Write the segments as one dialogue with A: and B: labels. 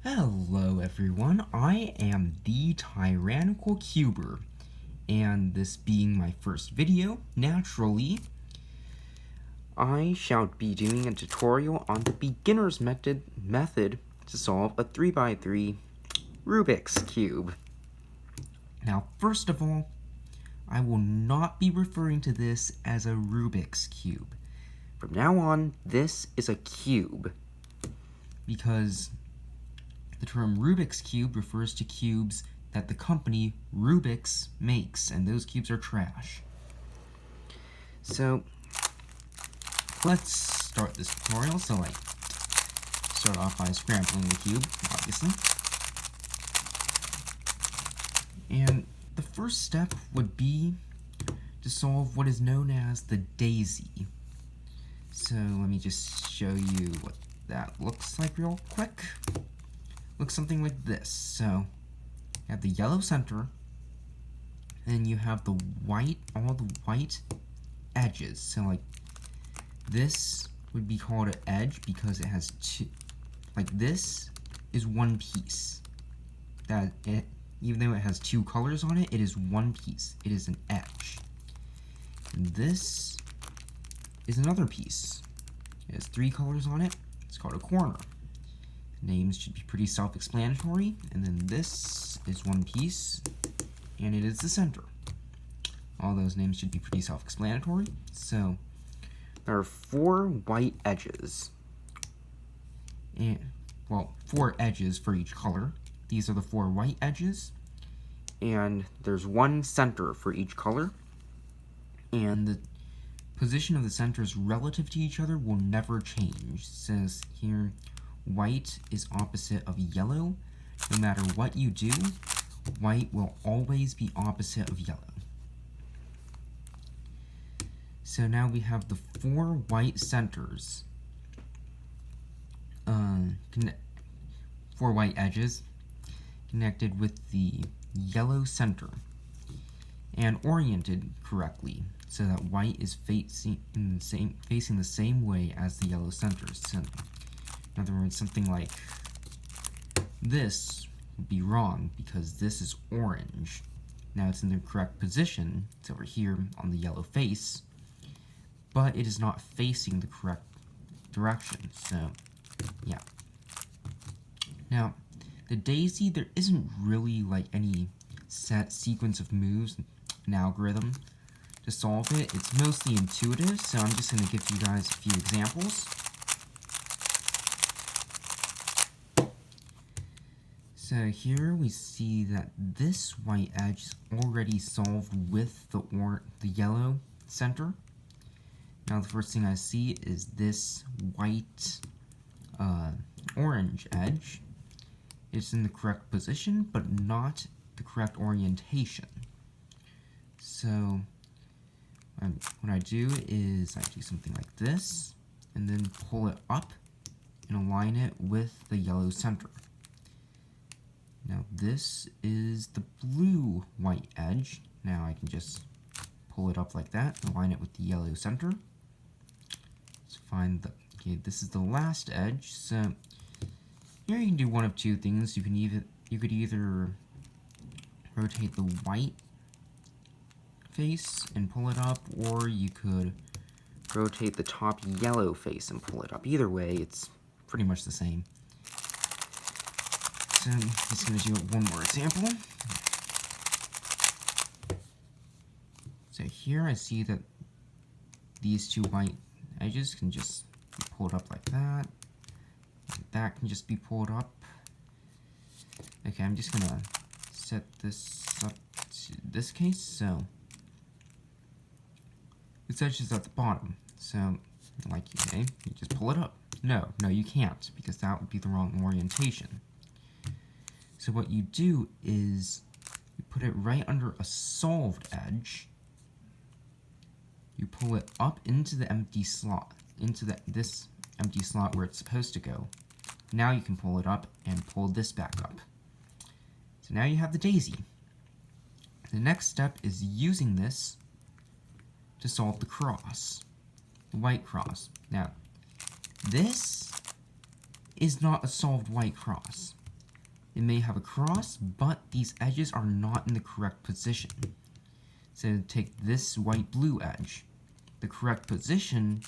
A: Hello everyone, I am the Tyrannical Cuber, and this being my first video, naturally, I shall be doing a tutorial on the beginner's method to solve a 3x3 Rubik's Cube. Now, first of all, I will not be referring to this as a Rubik's Cube. From now on, this is a cube, because the term Rubik's Cube refers to cubes that the company Rubik's makes, and those cubes are trash. So, let's start this tutorial. So, start off by scrambling the cube, obviously. And the first step would be to solve what is known as the daisy. So, let me just show you what that looks like real quick. Looks something like this. So you have the yellow center, and you have the white, all the white edges. So like this would be called an edge because it has two, like this is one piece. Even though it has two colors on it, it is one piece. It is an edge. And this is another piece. It has three colors on it. It's called a corner. Names should be pretty self-explanatory, and then this is one piece, and it is the center. All those names should be pretty self-explanatory. So, there are four white edges, and, well, four edges for each color. These are the four white edges, and there's one center for each color, and the position of the centers relative to each other will never change. It says here, white is opposite of yellow. No matter what you do, white will always be opposite of yellow. So now we have the four white centers, four white edges connected with the yellow center and oriented correctly so that white is facing the same way as the yellow centers. So, in other words, something like this would be wrong because this is orange. Now it's in the correct position. It's over here on the yellow face, but it is not facing the correct direction. So, yeah. Now, the daisy, there isn't really like any set sequence of moves, an algorithm to solve it. It's mostly intuitive, so I'm just going to give you guys a few examples. So here we see that this white edge is already solved with the yellow center. Now the first thing I see is this white orange edge. It's in the correct position, but not the correct orientation. So what I do is I do something like this, and then pull it up and align it with the yellow center. Now this is the blue white edge. Now I can just pull it up like that, align it with the yellow center. Let's find okay, this is the last edge. So here you can do one of two things. You could either rotate the white face and pull it up, or you could rotate the top yellow face and pull it up. Either way, it's pretty much the same. So I'm just going to do one more example. So here I see that these two white edges can just be pulled up like that. That can just be pulled up. Okay, I'm just going to set this up to this case. So this edge is at the bottom. So, like, okay, you just pull it up. No, you can't, because that would be the wrong orientation. So what you do is you put it right under a solved edge. You pull it up into the empty slot, into this empty slot where it's supposed to go. Now you can pull it up and pull this back up. So now you have the daisy. The next step is using this to solve the cross, the white cross. Now, this is not a solved white cross. it may have a cross, but these edges are not in the correct position. So take this white-blue edge. The correct position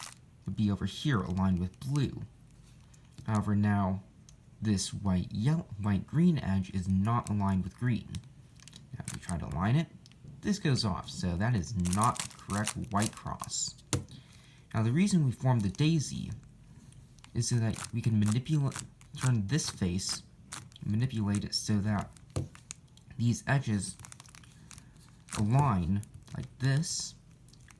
A: would be over here, aligned with blue. However, now this white-green edge is not aligned with green. Now if we try to align it, this goes off, so that is not the correct white cross. Now the reason we formed the daisy is so that we can turn this face, manipulate it so that these edges align like this,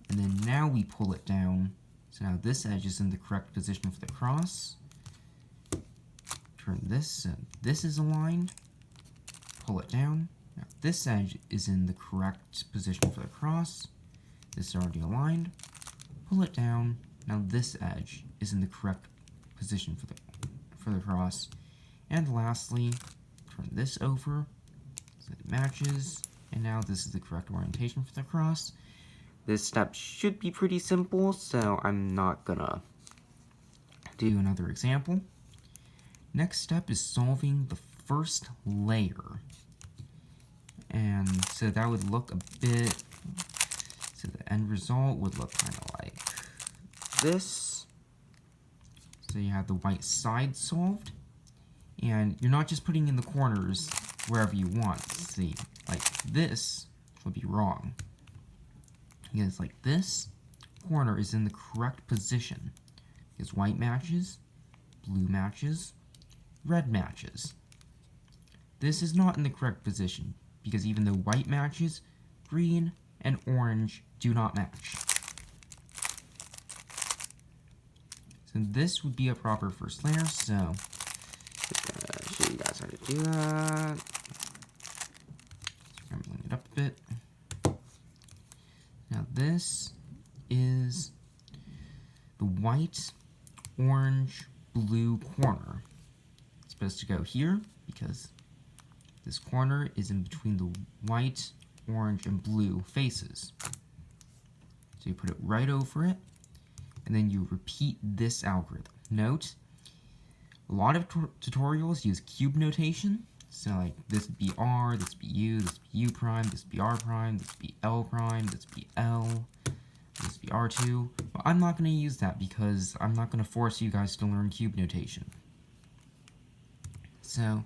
A: and then now we pull it down, so now this edge is in the correct position for the cross. Turn this so this is aligned, pull it down. Now this edge is in the correct position for the cross. This is already aligned, pull it down. Now this edge is in the correct position for the cross. And lastly, turn this over so it matches, and now this is the correct orientation for the cross. This step should be pretty simple, so I'm not gonna do another example. Next step is solving the first layer. And so that would look a bit, so the end result would look kind of like this. So you have the white side solved, and you're not just putting in the corners wherever you want. See, like this would be wrong. Because like this corner is in the correct position. Because white matches, blue matches, red matches. This is not in the correct position, because even though white matches, green and orange do not match. So this would be a proper first layer, so I'm gonna show you guys how to do that. Scrambling it up a bit. Now this is the white, orange, blue corner. It's supposed to go here because this corner is in between the white, orange, and blue faces. So you put it right over it, and then you repeat this algorithm. Note, a lot of tutorials use cube notation. So like this would be R, this would be U, this would be U prime, this would be R prime, this would be L prime, this would be L, this would be R2. But I'm not going to use that because I'm not going to force you guys to learn cube notation. So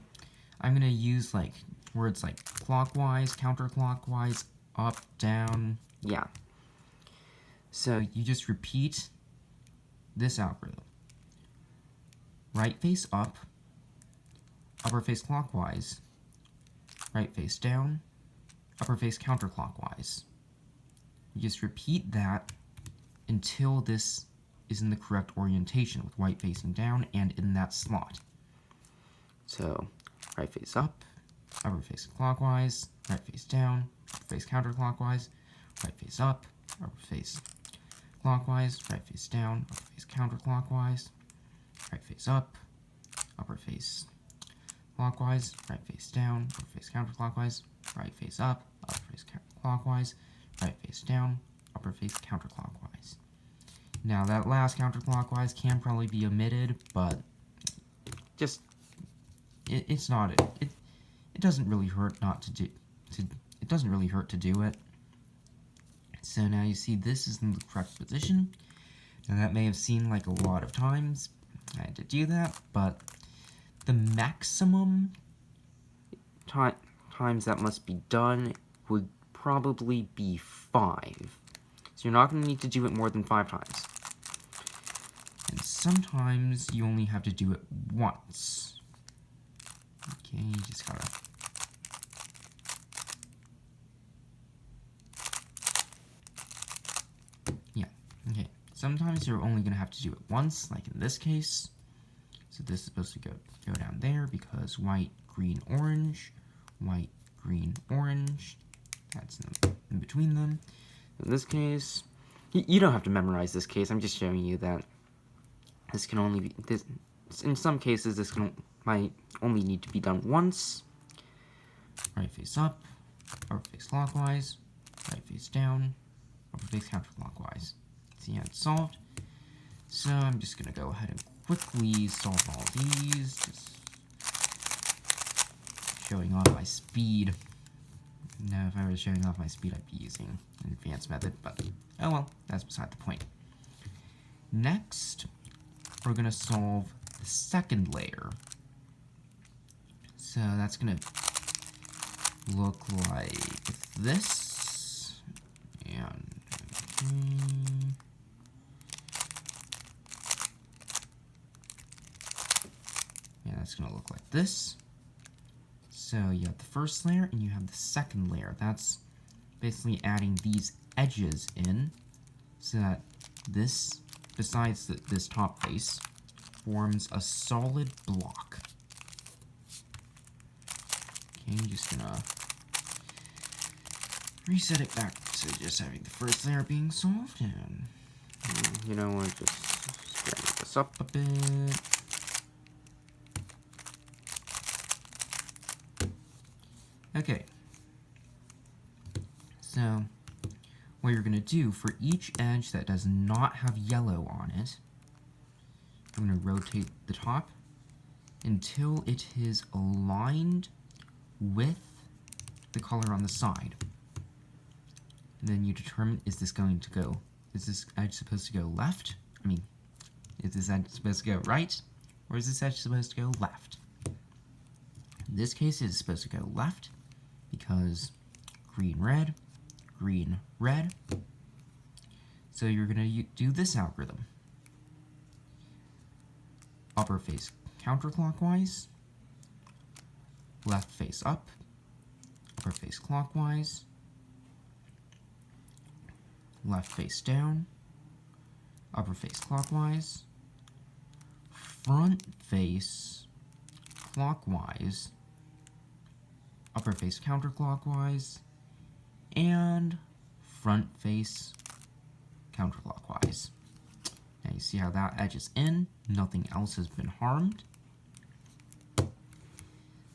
A: I'm going to use like words like clockwise, counterclockwise, up, down, yeah. So you just repeat this algorithm. Right face up, upper face clockwise, right face down, upper face counterclockwise. You just repeat that until this is in the correct orientation with white facing down and in that slot. So right face up, upper face clockwise, right face down, upper face counterclockwise, right face up, upper face clockwise, right face down, upper face counterclockwise, right face up, upper face clockwise, right face down, upper face counterclockwise, right face up, upper face clockwise, right face down, upper face counterclockwise. Now that last counterclockwise can probably be omitted, but just it's not it doesn't really hurt not to do it doesn't really hurt to do it. So now you see this is in the correct position. Now that may have seemed like a lot of times I had to do that, but the maximum times that must be done would probably be 5. So you're not going to need to do it more than 5 times. And sometimes you only have to do it once. Okay, you just gotta... Yeah, okay. Sometimes you're only going to have to do it once, like in this case. So this is supposed to go down there because white, green, orange, white, green, orange. That's in between them. In this case, you don't have to memorize this case. I'm just showing you that this can only be this. In some cases, this might only need to be done once. Right face up, upper face clockwise, right face down, upper face counterclockwise. See how it's solved? So I'm just gonna go ahead and quickly solve all these. showing off my speed. No, if I was showing off my speed, I'd be using an advanced method, but oh well, that's beside the point. Next, we're going to solve the second layer. So that's going to look like this. And yeah, that's going to look like this. So you have the first layer and you have the second layer. That's basically adding these edges in so that this, besides this top face, forms a solid block. Okay, I'm just gonna reset it back to just having the first layer being solved, and you know what, just straighten this up a bit. Okay, so what you're going to do for each edge that does not have yellow on it, I'm going to rotate the top until it is aligned with the color on the side. And then you determine, is this edge supposed to go left? I mean, is this edge supposed to go right? Or is this edge supposed to go left? In this case, it's supposed to go left, because green, red. So you're going to do this algorithm. Upper face counterclockwise, left face up, upper face clockwise, left face down, upper face clockwise, front face clockwise, upper face counterclockwise, and front face counterclockwise. Now you see how that edge is in, nothing else has been harmed.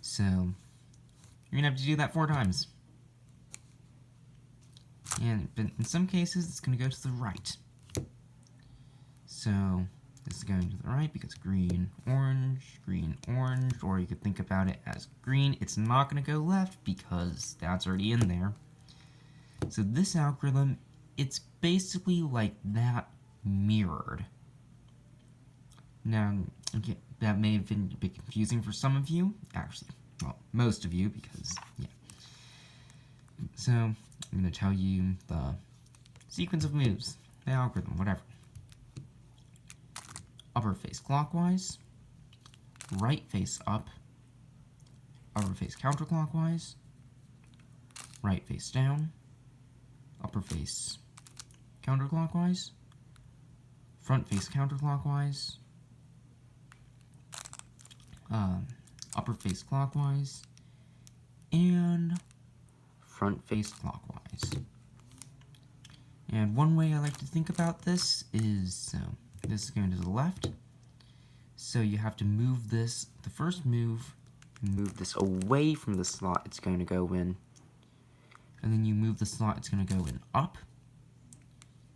A: So you're gonna have to do that 4 times. And in some cases it's gonna go to the right. So this is going to the right because green, orange, or you could think about it as green. It's not going to go left because that's already in there. So this algorithm, it's basically like that mirrored. Now, okay, that may have been a bit confusing for some of you. Actually, well, most of you, because, yeah. So, I'm going to tell you the sequence of moves, the algorithm, whatever. Upper face clockwise, right face up, upper face counterclockwise, right face down, upper face counterclockwise, front face counterclockwise, upper face clockwise, and front face clockwise. And one way I like to think about this is, this is going to the left, so you have to move this, the first move, move this away from the slot it's going to go in, and then you move the slot it's going to go in up,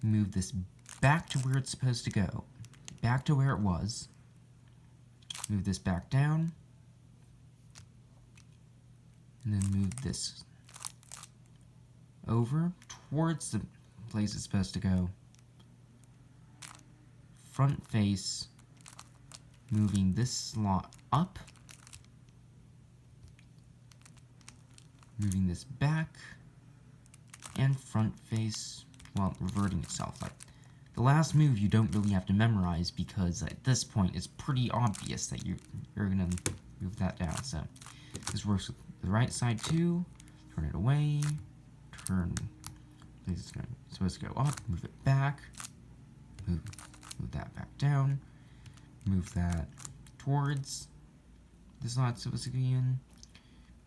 A: move this back to where it's supposed to go, back to where it was, move this back down, and then move this over towards the place it's supposed to go. Front face, moving this slot up, moving this back, and front face, well, reverting itself. Like, the last move you don't really have to memorize because at this point it's pretty obvious that you're gonna move that down. So this works with the right side too. Turn it away, turn, it's supposed to go up, move it back, move that back down, move that towards the slot it's supposed to be in,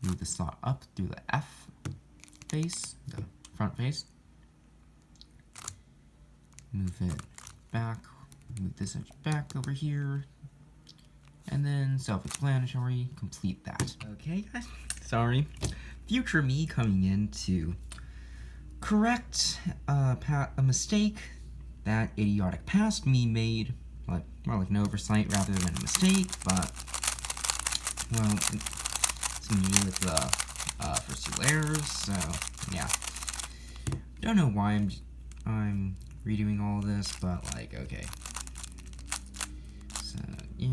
A: move the slot up through the F face, the front face, move it back, move this edge back over here, and then self-explanatory, complete that. Okay, guys, sorry. Future me coming in to correct a mistake that idiotic past me made, like, more like an oversight rather than a mistake, but, well, it's assisting me with the first 2 layers, so yeah. Don't know why I'm redoing all this, but like, okay. So yeah,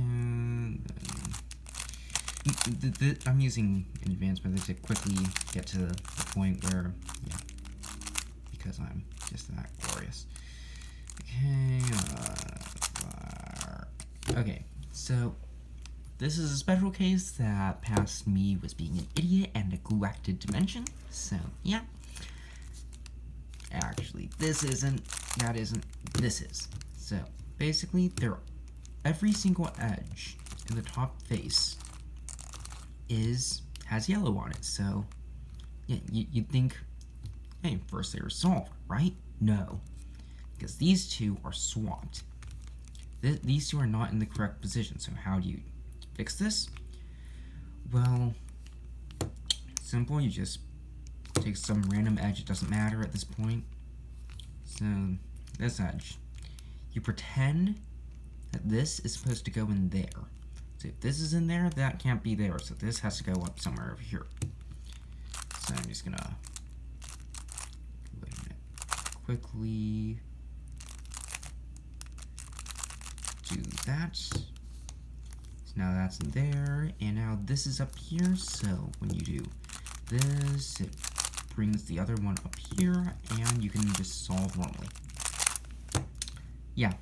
A: I'm using advanced methods to quickly get to the point where, yeah, because I'm just that glorious. Okay, so this is a special case that past me was being an idiot and neglected to mention, so yeah. Actually, this isn't, that isn't, this is. So, basically, every single edge in the top face has yellow on it, so yeah, you'd think, hey, first layer is solved, right? No, because these 2 are swapped. These 2 are not in the correct position, so how do you fix this? Well, simple, you just take some random edge, it doesn't matter at this point. So, this edge. You pretend that this is supposed to go in there. So if this is in there, that can't be there, so this has to go up somewhere over here. So I'm just gonna quickly do that. So now that's in there, and now this is up here, so when you do this, it brings the other one up here, and you can just solve normally. Yeah.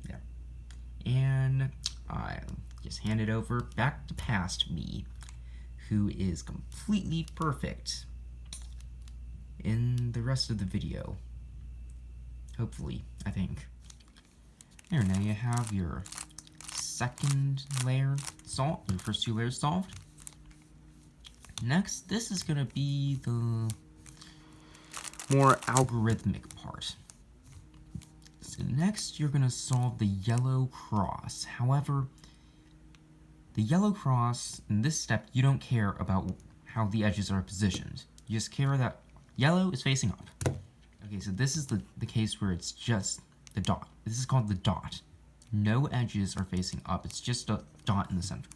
A: There. And I just hand it over back to past me, who is completely perfect in the rest of the video. Hopefully, I think. There, now you have your second layer solved, your first 2 layers solved. Next, this is going to be the more algorithmic part. So next, you're going to solve the yellow cross. However, the yellow cross, in this step, you don't care about how the edges are positioned. You just care that yellow is facing up. Okay, so this is the case where it's just the dot. This is called the dot. No edges are facing up. It's just a dot in the center.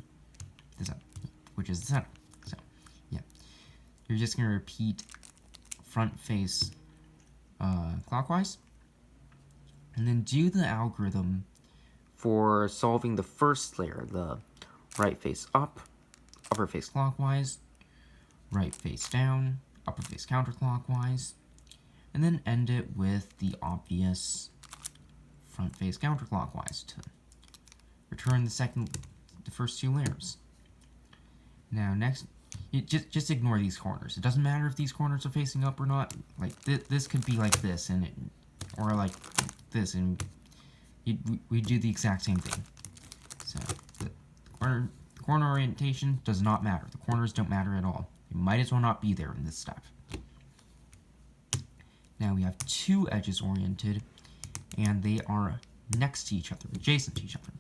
A: Which is the center. So, yeah. You're just going to repeat front face clockwise. And then do the algorithm for solving the first layer, the right face up, upper face clockwise, right face down, upper face counterclockwise, and then end it with the obvious front face counterclockwise to return the first 2 layers. Now next, just ignore these corners. It doesn't matter if these corners are facing up or not. Like this could be like this, or like this, and we do the exact same thing. So the corner orientation does not matter. The corners don't matter at all. It might as well not be there in this step. Now we have 2 edges oriented, and they are next to each other, adjacent to each other.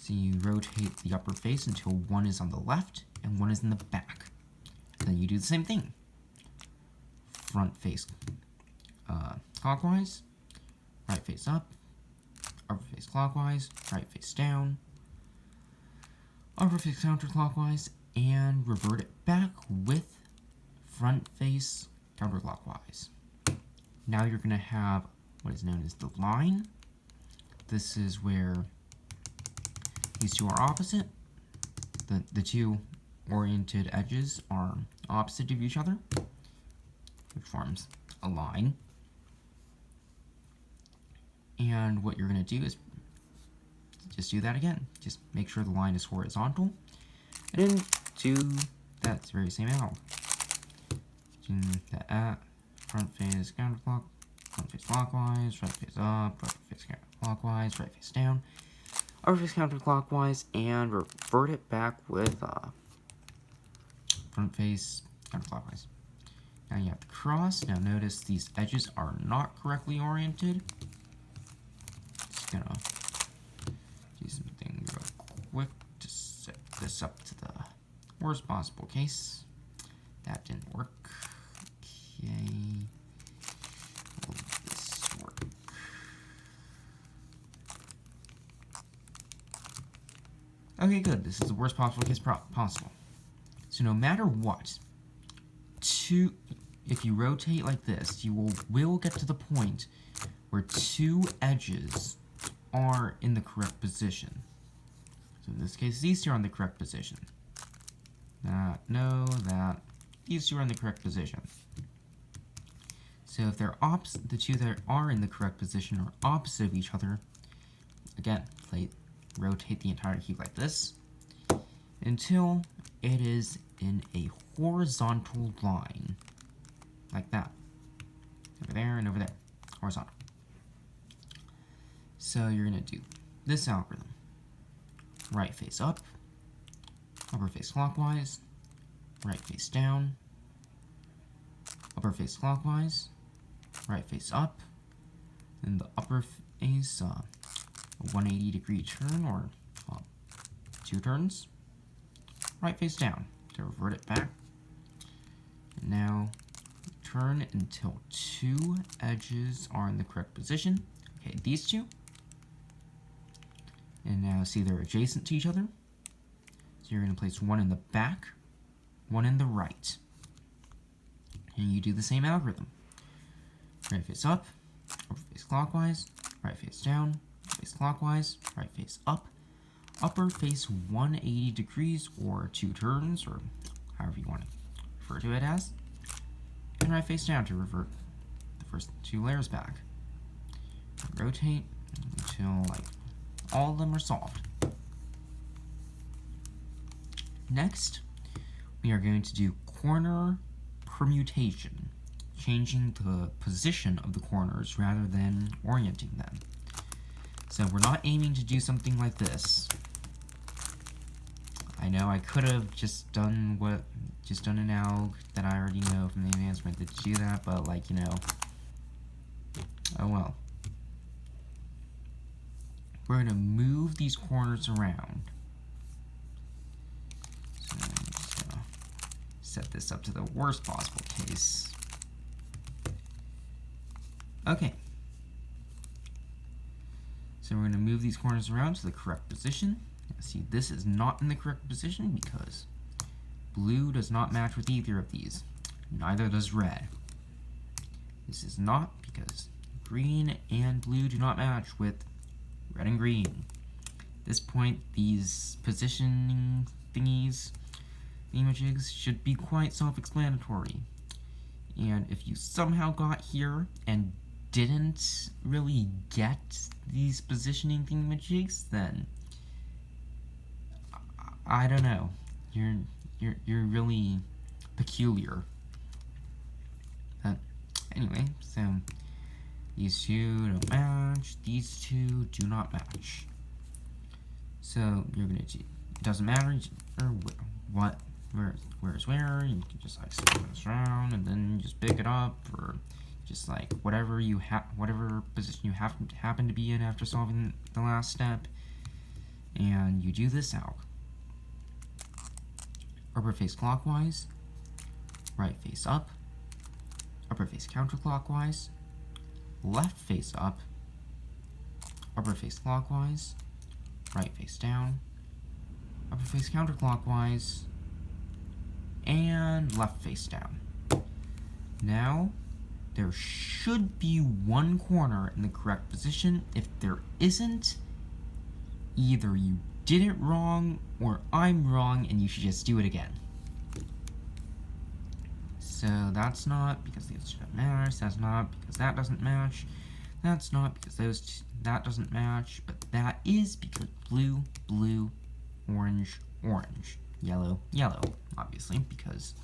A: So you rotate the upper face until one is on the left and one is in the back. Then you do the same thing. Front face clockwise, right face up, upper face clockwise, right face down, upper face counterclockwise, and revert it back with front face counterclockwise. Now you're going to have what is known as the line. This is where these 2 are opposite. The 2 oriented edges are opposite of each other, which forms a line. And what you're going to do is just do that again. Just make sure the line is horizontal, and then do that very same angle. Do that front face counterclock, front face clockwise, right face up, upper face counterclockwise, right face down, upper face counterclockwise, and revert it back with front face counterclockwise. Now you have the cross. Now notice these edges are not correctly oriented. Just gonna do something real quick to set this up to the worst possible case. That didn't work. Okay. Will this work? Okay, good. This is the worst possible case possible. So no matter what, if you rotate like this, you will get to the point where two edges are in the correct position. So in this case, these two are in the correct position. These two are in the correct position. So if they're opposite, the two that are in the correct position are opposite of each other, again, rotate the entire cube like this until it is in a horizontal line, like that. Over there and over there, horizontal. So you're gonna do this algorithm. Right face up, upper face clockwise, right face down, upper face clockwise, right face up, and the upper face, a 180-degree turn, or 2 turns, right face down to revert it back. And now turn until two edges are in the correct position. Okay, these two. And now see they're adjacent to each other. So you're going to place one in the back, one in the right. And you do the same algorithm. Right face up, upper face clockwise, right face down, face clockwise, right face up, upper face 180 degrees or 2 turns, or however you want to refer to it as, and right face down to revert the first 2 layers back. Rotate until all of them are solved. Next, we are going to do corner permutation, changing the position of the corners rather than orienting them. So we're not aiming to do something like this. I know I could have just done an alg that I already know from the advanced method to do that, but oh well. We're going to move these corners around. So I'm just going to set this up to the worst possible case. Okay. So we're going to move these corners around to the correct position. Now see, this is not in the correct position because blue does not match with either of these. Neither does red. This is not because green and blue do not match with red and green. At this point, these positioning thingamajigs should be quite self-explanatory. And if you somehow got here and didn't really get these positioning thingamajigs, then I don't know. You're really peculiar. But anyway, so these two don't match. These two do not match. So you're gonna do. It doesn't matter or where's where. You can just spin this around and then just pick it up, or just whatever position you happen to be in after solving the last step, and you do this out. Upper face clockwise, right face up, upper face counterclockwise, left face up, upper face clockwise, right face down, upper face counterclockwise, and left face down. Now, there should be one corner in the correct position. If there isn't, either you did it wrong or I'm wrong and you should just do it again. So that's not because these don't match, that's not because that doesn't match, that's not because that doesn't match, but that is because blue, blue, orange, orange, yellow, yellow, obviously, because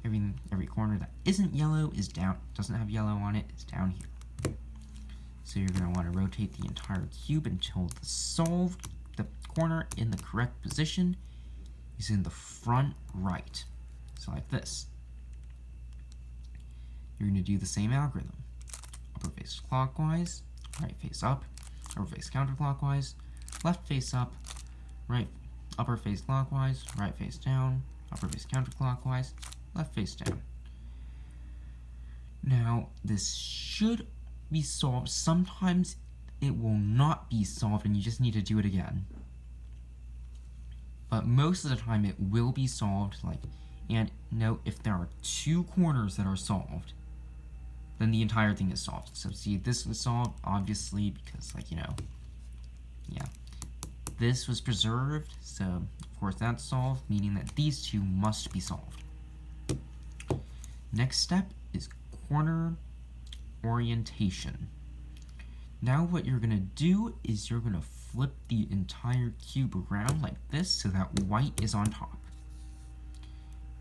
A: every corner that isn't yellow is down, doesn't have yellow on it, is down here. So you're going to want to rotate the entire cube until the corner in the correct position is in the front right. So like this. You're going to do the same algorithm. Upper face clockwise, right face up, upper face counterclockwise, left face up, upper face clockwise, right face down, upper face counterclockwise, left face down. Now, this should be solved. Sometimes it will not be solved and you just need to do it again. but most of the time it will be solved. And note, if there are 2 corners that are solved, then the entire thing is solved. So see, this was solved, obviously, because, yeah. This was preserved, so of course that's solved, meaning that these 2 must be solved. Next step is corner orientation. Now what you're going to do is you're going to flip the entire cube around like this so that white is on top.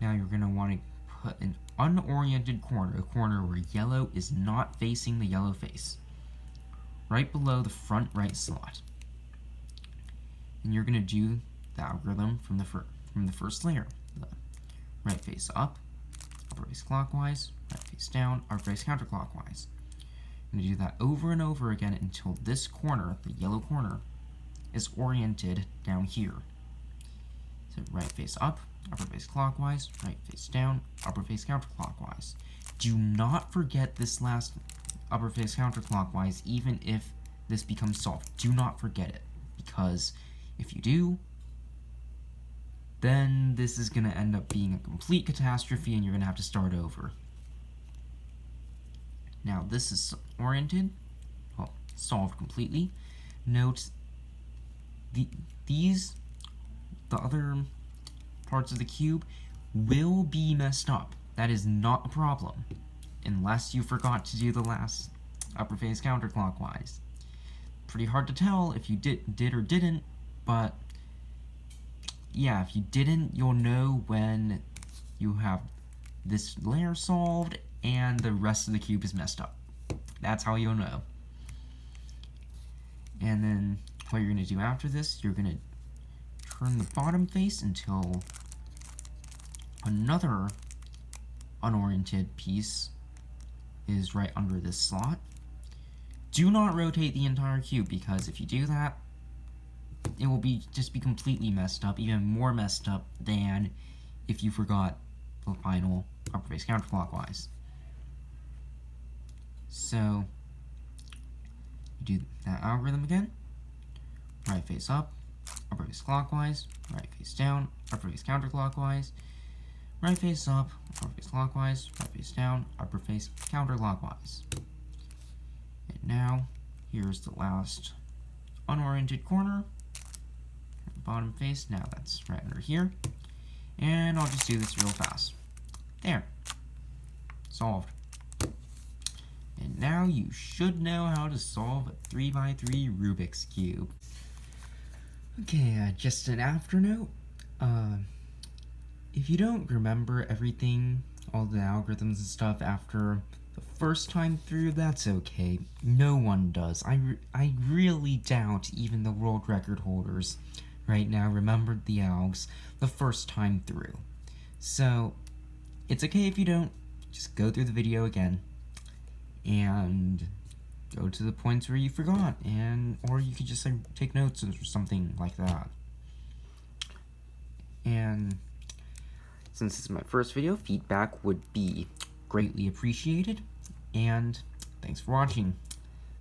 A: Now you're going to want to put an unoriented corner, a corner where yellow is not facing the yellow face, right below the front right slot. And you're going to do the algorithm from the first layer. The right face up, upper face clockwise, right face down, upper face counterclockwise. I'm going to do that over and over again until this corner, the yellow corner, is oriented down here. So right face up, upper face clockwise, right face down, upper face counterclockwise. Do not forget this last upper face counterclockwise, even if this becomes solved. Do not forget it, because if you do, then this is going to end up being a complete catastrophe and you're going to have to start over. Now this is oriented, well, solved completely. Note the other parts of the cube will be messed up. That is not a problem, unless you forgot to do the last upper face counterclockwise. Pretty hard to tell if you did or didn't, but yeah, if you didn't, you'll know when you have this layer solved and the rest of the cube is messed up. That's how you'll know. And then what you're going to do after this, you're going to turn the bottom face until another unoriented piece is right under this slot. Do not rotate the entire cube, because if you do that, it will just be completely messed up, even more messed up than if you forgot the final upper face counterclockwise. So you do that algorithm again. Right face up, upper face clockwise, right face down, upper face counterclockwise, right face up, upper face clockwise, right face down, upper face counterclockwise. And now, here's the last unoriented corner. Bottom face, now that's right under here. And I'll just do this real fast. There. Solved. And now you should know how to solve a 3x3 Rubik's Cube. Okay, just an afternote. If you don't remember everything, all the algorithms and stuff after the first time through, that's okay. No one does. I really doubt even the world record holders right now remembered the algs the first time through. So, it's okay if you don't. Just go through the video again and go to the points where you forgot, or you could just take notes or something like that. And since it's my first video, feedback would be greatly appreciated, and thanks for watching.